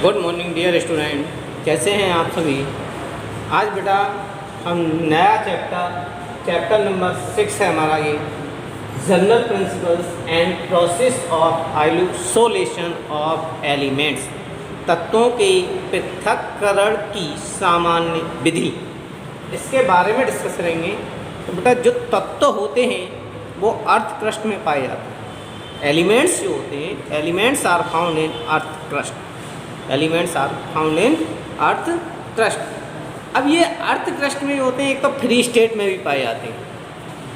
Good morning dear student, कैसे हैं आप सभी। आज बेटा हम नया चैप्टर नंबर 6 है हमारा, ये general principles and process of isolation of elements, तत्वों के पृथक्करण की सामान्य विधि, इसके बारे में डिस्कस करेंगे। तो बेटा जो तत्व होते हैं वो अर्थ क्रस्ट में पाए जाते हैं। एलिमेंट्स जो होते हैं, elements are found in earth crust, elements are found in earth crust. अब ये अर्थ क्रस्ट में होते हैं, एक तो फ्री स्टेट में भी पाए जाते हैं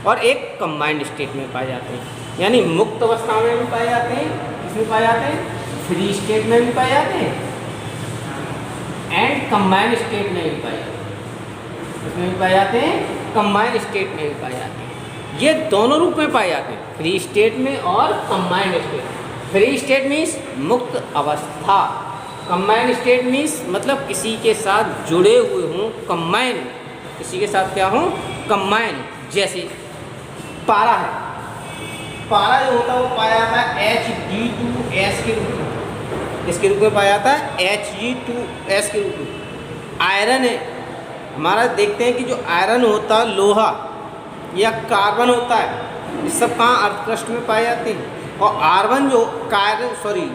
और एक कंबाइंड स्टेट में पाए जाते हैं। यानी मुक्त अवस्था में भी पाए जाते हैं, इसमें पाए जाते हैं, फ्री स्टेट में भी पाए जाते हैं एंड कंबाइंड स्टेट में भी पाए जाते हैं। इसमें भी पाए जाते हैं, कंबाइंड स्टेट में भी पाए जाते हैं। ये दोनों रूप में पाए जाते हैं, फ्री स्टेट में और combined state. Free state means मुक्त अवस्था, कंबाइंड स्टेट मीन्स मतलब किसी के साथ जुड़े हुए हों, कंबाइन, किसी के साथ क्या हों, कंबाइन। जैसे पारा है, पारा जो होता है वो पाया जाता है Hg2s के रूप में, इसके रूप में पाया जाता है Hg2s के रूप में। आयरन है हमारा, देखते हैं कि जो आयरन होता है, लोहा या कार्बन होता है, ये सब कहाँ अर्थ क्रस्ट में पाए जाते हैं। और आर्गन जो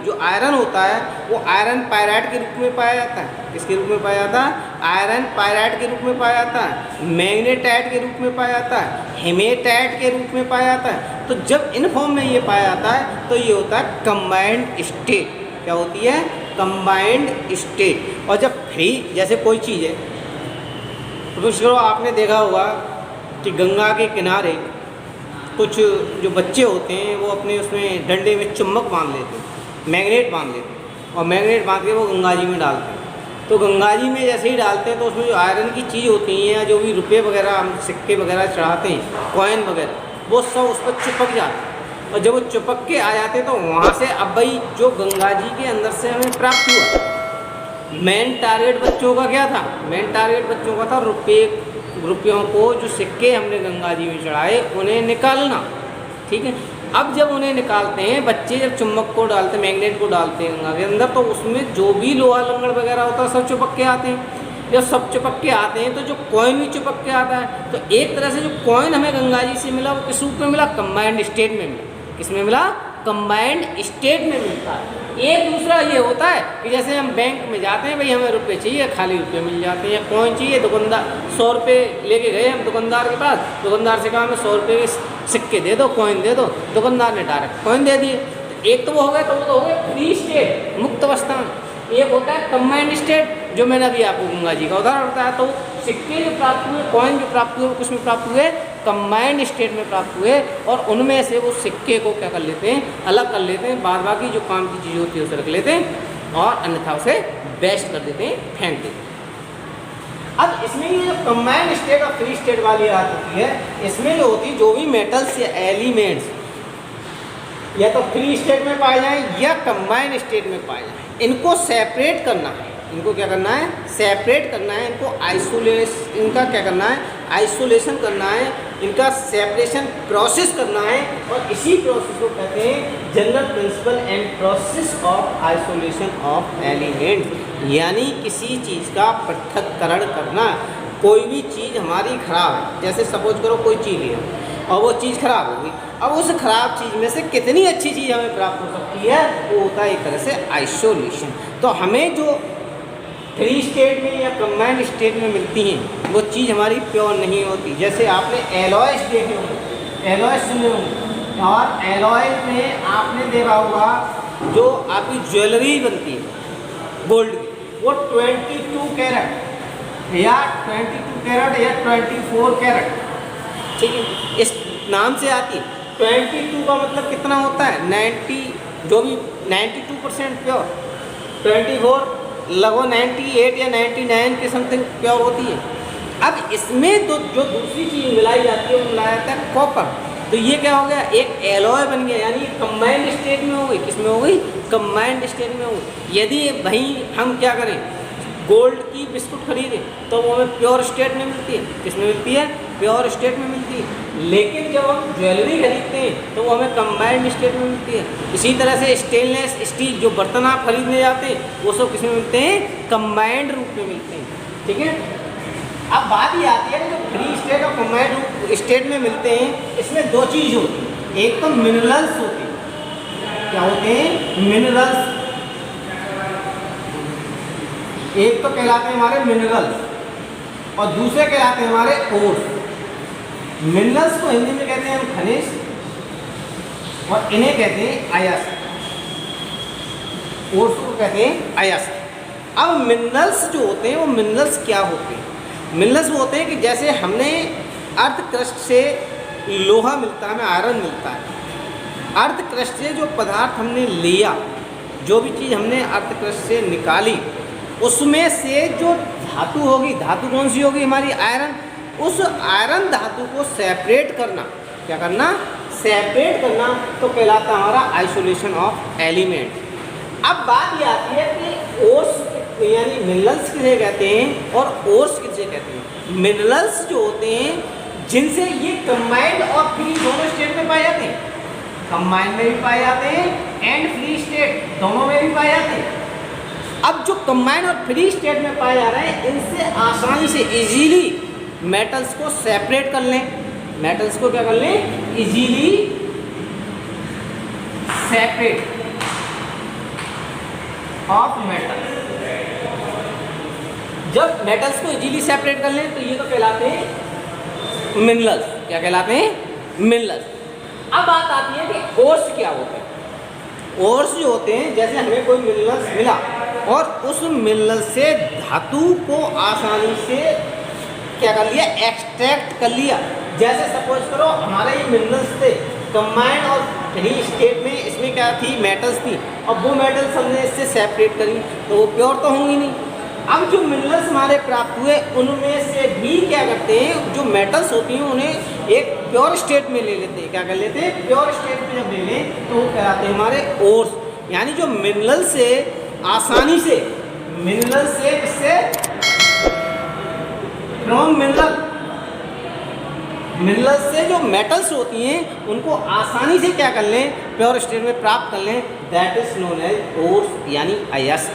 जो आयरन होता है वो आयरन पायराइट के रूप में पाया जाता है। किसके रूप में पाया जाता है? आयरन पायराइट के रूप में पाया जाता है, मैग्नेटाइट के रूप में पाया जाता है, हेमेटाइट के रूप में पाया जाता है। तो जब इन फॉर्म में ये पाया जाता है तो ये होता है कंबाइंड स्टेट। क्या होती है? Combined state. और जब फ्री, जैसे कोई चीज़ है, तो आपने देखा होगा कि गंगा के किनारे कुछ जो बच्चे होते हैं वो अपने उसमें डंडे में चुम्बक बांध लेते हैं, मैग्नेट बांध लेते हैं, और मैग्नेट बांध के वो गंगा जी में डालते हैं। तो गंगा जी में जैसे ही डालते हैं तो उसमें जो आयरन की चीज़ होती हैं या जो भी रुपये वगैरह हम सिक्के वगैरह चढ़ाते हैं, कॉइन वगैरह, वो सब उस पर चिपक जाते हैं। और जब वो चिपक के आ जाते हैं तो वहाँ से अब भाई जो गंगा जी के अंदर से हमें प्राप्त हुआ, मेन टारगेट बच्चों का क्या था? मेन टारगेट बच्चों का था रुपयों को, जो सिक्के हमने गंगा जी में चढ़ाए उन्हें निकालना। ठीक है, अब जब उन्हें निकालते हैं बच्चे, जब चुम्बक को डालते हैं, मैग्नेट को डालते हैं गंगा के अंदर, तो उसमें जो भी लोहा लंगड़ वगैरह होता है सब चिपक के आते हैं। जब सब चिपक के आते हैं तो जो कॉइन भी चिपक के आता है। तो एक तरह से जो कॉइन हमें गंगा जी से मिला वो किस रूप में मिला? कंबाइंड स्टेट में मिला। किसमें मिला? कंबाइंड स्टेट में मिलता है। एक दूसरा ये होता है कि जैसे हम बैंक में जाते हैं, भाई हमें रुपए चाहिए, खाली रुपए मिल जाते हैं, या कॉइन चाहिए, दुकानदार 100 रुपये लेके गए हम दुकानदार के पास, दुकानदार से कहा हमें 100 रुपये के सिक्के दे दो, कॉइन दे दो, दुकानदार ने डायरेक्ट कॉइन दे दिए। तो एक तो वो हो गया, तो वो तो हो गया फ्री स्टेट, मुक्त अवस्था में। एक होता है कंबाइंड स्टेट, जो मैंने अभी आपको गंगा जी का उदाहरण बताया। तो सिक्के जो प्राप्त हुए, कॉइन जो प्राप्त हुए, वो किस में प्राप्त हुए? कंबाइंड स्टेट में प्राप्त हुए। और उनमें से वो सिक्के को क्या कर लेते हैं? अलग कर लेते हैं, बाद बाकी जो काम की चीज़ होती है उसे रख लेते हैं और अन्यथा उसे वेस्ट कर देते हैं, फेंक देते हैं। अब इसमें ये जो कंबाइंड स्टेट और फ्री स्टेट वाली बात होती है, इसमें जो होती है, जो भी मेटल्स या एलिमेंट्स या तो फ्री स्टेट में पाए जाएं या कंबाइंड स्टेट में पाए जाएं, इनको सेपरेट करना है। इनको क्या करना है? सेपरेट करना है। इनको इनका क्या करना है? आइसोलेशन करना है, इनका सेपरेशन प्रोसेस करना है। और इसी प्रोसेस को कहते हैं general principle and process of isolation of element. यानी किसी चीज़ का पृथक्करण करना। कोई भी चीज़ हमारी खराब है, जैसे सपोज करो कोई चीज़ है और वो चीज़ खराब हो गई, अब उस खराब चीज़ में से कितनी अच्छी चीज़ हमें प्राप्त हो सकती है, वो होता है एक तरह से आइसोलेशन। तो हमें जो फ्री स्टेट में या कंबाइंड स्टेट में मिलती हैं वो चीज़ हमारी प्योर नहीं होती। जैसे आपने एलॉयस देखे होंगे, एलॉयस सुने होंगे, और एलॉयस में आपने देखा होगा जो आपकी ज्वेलरी बनती है गोल्ड की, वो 22 कैरेट या 22 कैरेट या 24 कैरेट, ठीक है, इस नाम से आती है। 22 का मतलब कितना होता है? 90, जो भी 92% प्योर, 24 लगभग 98 या 99 के समथिंग प्योर होती है। अब इसमें तो जो दूसरी चीज़ मिलाई जाती है वो मिलाया जाता है कॉपर। तो ये क्या हो गया? एक एलॉय बन गया, यानी कंबाइंड स्टेट में हो गई। किस में हो गई? कंबाइंड स्टेट में हो गई। यदि भाई हम क्या करें, गोल्ड की बिस्कुट खरीदें तो वो हमें प्योर स्टेट में मिलती है। किस में मिलती है? प्योर स्टेट में मिलती है। लेकिन जब हम ज्वेलरी खरीदते हैं तो वो हमें कंबाइंड स्टेट में मिलती है। इसी तरह से स्टेनलेस स्टील जो बर्तन आप खरीदने जाते हैं वो सब किस में मिलते हैं, कंबाइंड रूप में मिलते हैं। ठीक है, अब बात ये आती है कि जो फ्री स्टेट और कंबाइंड स्टेट में मिलते हैं इसमें दो चीज़ होती है। एक तो मिनरल्स होते हैं, क्या होते हैं, मिनरल्स। एक तो कहलाते हैं हमारे मिनरल्स और दूसरे कहलाते हैं हमारे ओर्स। मिनरल्स को हिंदी में कहते हैं हम खनिज और इन्हें कहते हैं अयस्क। ओर्स को कहते हैं अयस्क। अब मिनरल्स जो होते हैं वो मिनरल्स क्या होते हैं, मिनरल्स वो होते हैं कि जैसे हमने अर्थ क्रस्ट से लोहा मिलता है, हमें आयरन मिलता है। अर्थ क्रस्ट से जो पदार्थ हमने लिया, जो भी चीज़ हमने अर्थ क्रस्ट से निकाली, उसमें से जो धातु होगी, धातु कौन सी होगी, हमारी आयरन। उस आयरन धातु को सेपरेट करना, क्या करना, सेपरेट करना, तो कहलाता हमारा आइसोलेशन ऑफ एलिमेंट। अब बात ये आती है कि ओर्स यानी मिनरल्स किसे कहते हैं और ओर्स किसे कहते हैं। मिनरल्स जो होते हैं जिनसे ये कंबाइंड और फ्री दोनों स्टेट में पाए जाते हैं, कंबाइंड में भी पाए जाते हैं एंड फ्री स्टेट दोनों में भी पाए जाते हैं। अब जो कंबाइंड और फ्री स्टेट में पाए जा रहे हैं इनसे आसानी से इजीली मेटल्स को सेपरेट कर लें, मेटल्स को क्या कर लें, इजीली सेपरेट ऑफ मेटल। जब मेटल्स को इजीली सेपरेट कर लें तो ये तो कहलाते हैं मिनरल्स। क्या कहलाते हैं, मिनरल्स। अब बात आती है कि ओर्स क्या होते हैं। ओर्स जो होते हैं, जैसे हमें कोई मिनरल्स मिला और उस मिनरल से धातु को आसानी से क्या कर लिया, एक्सट्रैक्ट कर लिया। जैसे सपोज करो हमारे ये मिनरल्स थे कंबाइंड और फ्री स्टेट में, इसमें क्या थी, मेटल्स थी। अब वो मेटल्स हमने इससे सेपरेट करी तो वो प्योर तो होंगी नहीं। अब जो मिनरल्स हमारे प्राप्त हुए उनमें से भी क्या करते हैं, जो मेटल्स होती हैं उन्हें एक प्योर स्टेट में ले लेते हैं। क्या कर लेते हैं, प्योर स्टेट में जब ले लें तो वो कहलाते हैं हमारे ओर्स। यानी जो मिनरल से आसानी से, मिनरल से किससे, फ्रॉम मिनरल, मिनरल से जो मेटल्स होती हैं उनको आसानी से क्या कर लें, प्योर स्टेट में प्राप्त कर लें, that is known as ores यानी अयस्क।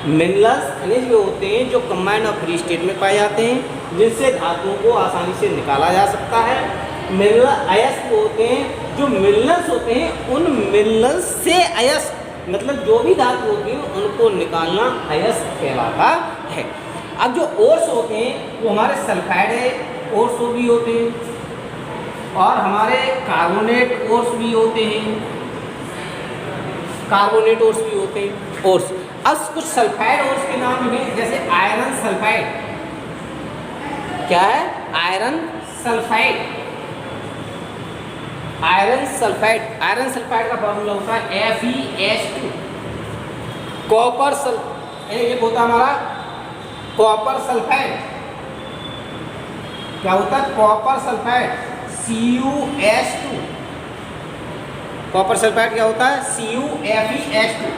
मिनरल्स खनिज वे होते हैं जो कंबाइंड और फ्री स्टेट में पाए जाते हैं, जिनसे धातुओं को आसानी से निकाला जा सकता है। मिनरल अयस्क होते हैं, जो मिनरल्स होते हैं उन मिनरल्स से अयस्क मतलब जो भी धातु होती है उनको निकालना अयस्क कहलाता है। अब जो ओर्स होते हैं वो हमारे सल्फाइड है ओर्स भी होते हैं और हमारे कार्बोनेट ओर्स भी होते हैं, कार्बोनेट ओर्स भी होते हैं। ओर्स, अब कुछ सल्फाइड ओर्स के नाम हैं, जैसे आयरन सल्फाइड। क्या है, iron sulphide. Iron sulphide, iron sulphide का फॉर्मूला होता है FeS2। कॉपर ये होता है हमारा कॉपर सल्फाइड। क्या होता है, copper sulphide CuS2। Copper sulphide क्या होता है, CuFeS2।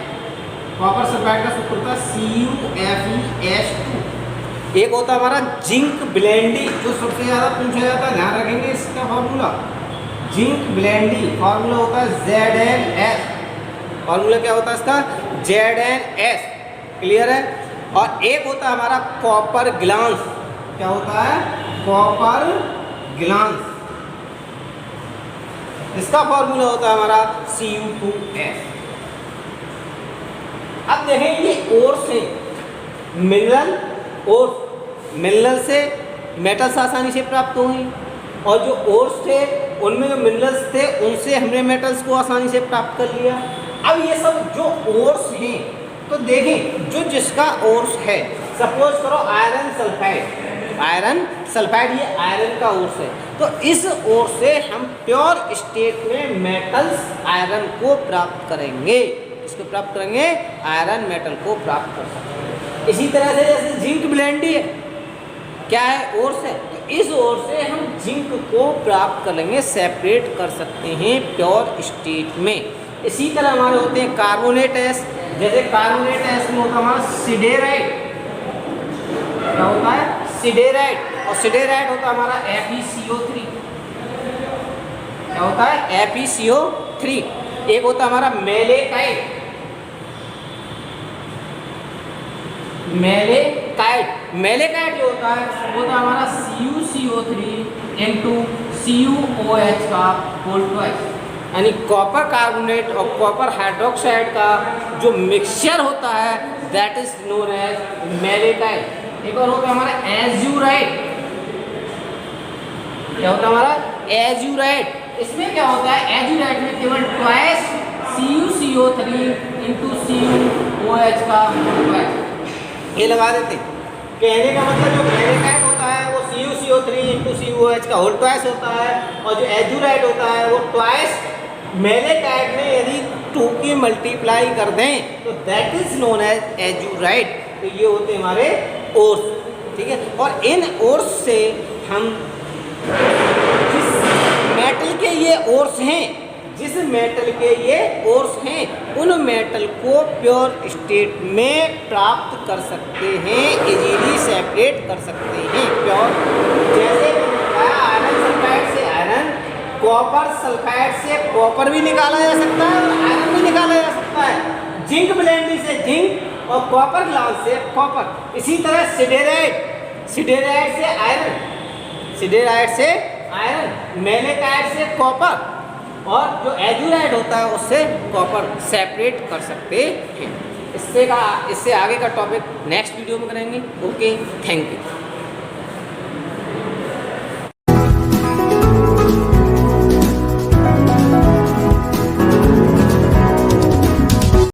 कॉपर सल्फाइड का सूत्र होता है CuFeS2। एक होता है हमारा जिंक ब्लेंडी, जो सबसे ज़्यादा पूछा जाता है, ध्यान रखेंगे इसका फॉर्मूला। जिंक ब्लेंडी फॉर्मूला होता है ZnS। फॉर्मूला क्या होता है इसका, ZnS। क्लियर है। और एक होता है हमारा कॉपर ग्लांस। क्या होता है, कॉपर ग्लांस। इसका फॉर्मूला होता है हमारा Cu2S। अब देखें ये ओर्स है, मिनरल ओर्स, मिनरल से मेटल्स आसानी से प्राप्त होंगे और जो ओर्स थे उनमें जो मिनरल्स थे उनसे हमने मेटल्स को आसानी से प्राप्त कर लिया। अब ये सब जो ओर्स हैं तो देखें जो जिसका ओर्स है, सपोज करो आयरन सल्फाइड, आयरन सल्फाइड ये आयरन का ओर्स है, तो इस ओर्स से हम प्योर स्टेट में मेटल्स आयरन को प्राप्त करेंगे। इसको प्राप्त करेंगे, आयरन मेटल को प्राप्त कर सकते हैं। इसी तरह से जैसे जिंक ब्लेंडी है, क्या है, ओर्स है, तो इस ओर से हम जिंक को प्राप्त कर लेंगे, सेपरेट कर सकते हैं प्योर स्टेट में। इसी तरह हमारे होते हैं कार्बोनेट एस, जैसे कार्बोनेट एस में होता है हमारा सिडेराइट। क्या होता है, सिडेराइट। और सिडेराइट होता है हमारा FeCO3। क्या होता है? FeCO3। एक होता है हमारा मेलेकाइट। मेलेकाइट जो होता है वो होता है हमारा CuCO3 इंटू CuOH का होल ट्वाइस, यानी कॉपर कार्बोनेट और कॉपर हाइड्रोक्साइड का जो मिक्सचर होता है that is known as malachite. एक और होता है हमारा एज्यूराइट। क्या होता है हमारा? एज्यूराइट। इसमें क्या होता है? एज्यूराइट में केवल ट्वाइस CuCO3 इंटू CuOH का ट्वाइस। ये लगा देते हैं। कहने का मतलब जो मेलेकाइट होता है वो CuCO3 इंटू CuOH का होल ट्वाइस होता है, और जो एज्यूराइट होता है वो ट्वाइस मेलेकाइट में यदि 2 की मल्टीप्लाई कर दें तो दैट इज नोन एज एज्यूराइट। तो ये होते हैं हमारे ओर्स, ठीक है। और इन ओर्स से हम जिस मेटल के ये ओर्स हैं, उन मेटल को प्योर स्टेट में प्राप्त कर सकते हैं, इजीली सेपरेट कर सकते हैं प्योर। जैसे आयरन सल्फाइड से आयरन, कॉपर सल्फाइड से कॉपर भी निकाला जा सकता है और आयरन भी निकाला जा सकता है, जिंक ब्लेंडिंग से जिंक और कॉपर ग्लास से कॉपर। इसी तरह सिडेराइट से आयरन, मेलेकाइट से कॉपर, और जो एज्यूराइट होता है उससे कॉपर सेपरेट कर सकते हैं। इससे आगे का टॉपिक नेक्स्ट वीडियो में करेंगे। Okay, thank you.